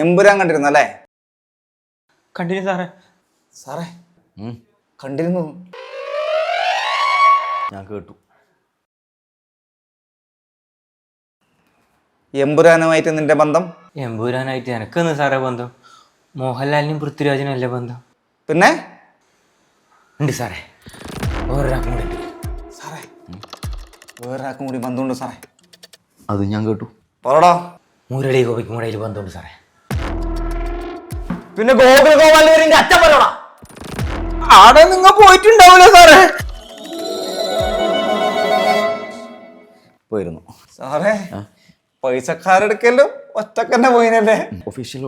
Empuraan കണ്ടിരുന്നല്ലേ? Continue സാറേ. സാറേ കണ്ടിരുന്നു, ഞാൻ കേട്ടു. എമ്പുരാനുമായിട്ട് നിന്റെ ബന്ധം? എമ്പൂരാനായിട്ട് എനക്കൊന്ന് സാറേ ബന്ധം. മോഹൻലാലിനും പൃഥ്വിരാജിനും അല്ലേ ബന്ധം? പിന്നെ ഉണ്ട് സാറേ, വേറൊരാൾക്കും കൂടെ ഉണ്ട്. സാറേ വേറൊരാൾക്കും കൂടി ബന്ധമുണ്ട് സാറേ. അത് ഞാൻ കേട്ടു. പറടാ. മുരളി ഗോപിക്കും കൂടെ അതിൽ ബന്ധമുണ്ട് സാറേ. പിന്നെ ഗോകുൽ ഗോപാലിന്റെ അച്ഛൻ പറയടാ. ആടെ നിങ്ങൾ പോയിട്ടുണ്ടാവൂലേ സാറേ? പോയിരുന്നു സാറേ. പൈസക്കാരെടുക്കല്ലോ ഒറ്റക്കന്നെ പോയിനല്ലേ? ഒഫീഷ്യൽ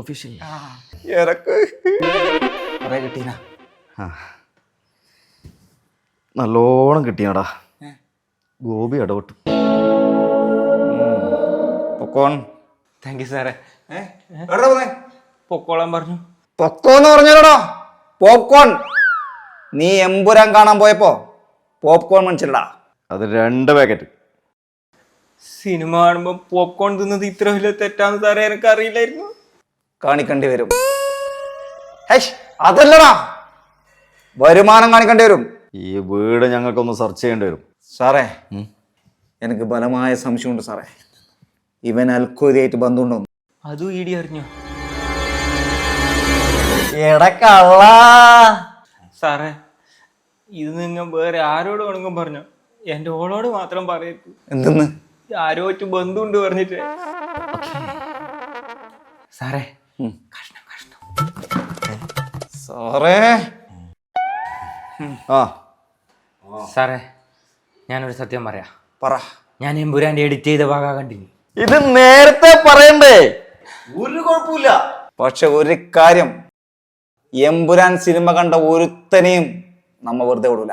എനക്ക് കുറെ കിട്ടീന. നല്ലോണം കിട്ടിയാടാ. ഗോപി ഇടപെട്ടു. പൊക്കോൺ. താങ്ക് യു സാറേ. പൊക്കോളാൻ പറഞ്ഞു. പൊക്കോന്ന് പറഞ്ഞോടാ. പോപ്കോൺ. നീ എമ്പുരാൻ കാണാൻ പോയപ്പോ പോപ്കോൺ മനസ്സിലടാ. അത് 2 പാക്കറ്റ്. സിനിമ കാണുമ്പോ പോപ്കോൺ തിന്നത് ഇത്ര വലിയ തെറ്റാന്ന് സാറേ എനിക്ക് അറിയില്ലായിരുന്നു. കാണിക്കേണ്ടി വരും. അതല്ലടാ, വരുമാനം കാണിക്കേണ്ടി വരും. ഈ വീട് ഞങ്ങൾക്കൊന്ന് സെർച്ച് ചെയ്യേണ്ടി വരും സാറേ. എനിക്ക് ബലമായ സംശയമുണ്ട് സാറേ, ഇവൻ അൽഖ്വയ്ദയായിട്ട് ബന്ധമുണ്ടോ? അതും ഈടി അറിഞ്ഞോ? എടക്കള്ളാ സാറേ, ഇത് നിങ്ങൾ വേറെ ആരോട് വേണമെങ്കിലും പറഞ്ഞോ, എന്റെ ഓളോട് മാത്രം പറയരുത്. എന്തെന്ന്? ആരോ ഒറ്റ ബന്ധുണ്ട് പറഞ്ഞിട്ട്. സാറേ കഷ്ണം സാറേ. സാറേ, ഞാനൊരു സത്യം പറയാം. പറ. ഞാൻ എമ്പുരാന്റെ എഡിറ്റ് ചെയ്ത ഭാഗം കണ്ടിന്. ഇത് നേരത്തെ പറയണ്ടേ? ഒരു കുഴപ്പമില്ല. പക്ഷെ ഒരു കാര്യം, എമ്പുരാൻ സിനിമ കണ്ട ഒരുത്തനെയും നമ്മ വെറുതെ വിടൂല.